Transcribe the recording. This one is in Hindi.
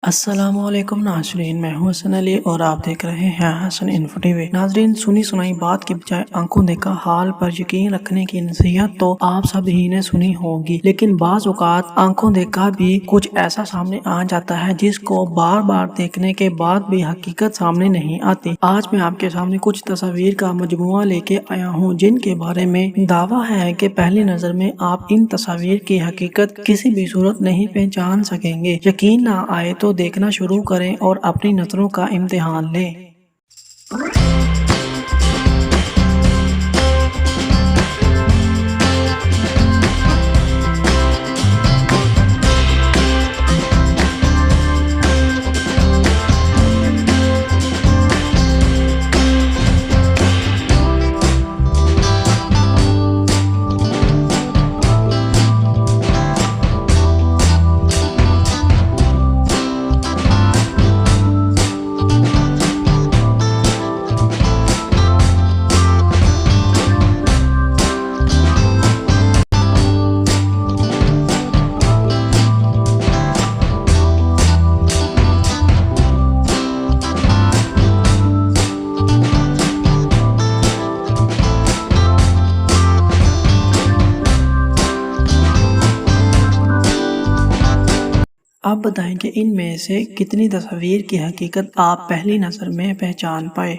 अस्सलामुअलैकुम नाज़रीन, मैं हूं हसन अली और आप देख रहे हैं हसन इन्फो टीवी। नाज़रीन, सुनी सुनाई बात के बजाय आंखों देखा हाल पर यकीन रखने की नसीहत तो आप सभी ने सुनी होगी, लेकिन बाज़ औक़ात आंखों देखा भी कुछ ऐसा सामने आ जाता है जिसको बार बार देखने के बाद भी हकीकत सामने नहीं आती। आज मैं आपके सामने कुछ तस्वीर का मजमुआ लेके आया हूँ जिनके बारे में दावा है कि पहली नजर में आप इन तस्वीर की हकीकत किसी भी सूरत नहीं पहचान सकेंगे। यकीन ना आए तो देखना शुरू करें और अपनी नजरों का इम्तिहान लें। आप बताएं कि इनमें से कितनी तस्वीर की हकीकत आप पहली नजर में पहचान पाए।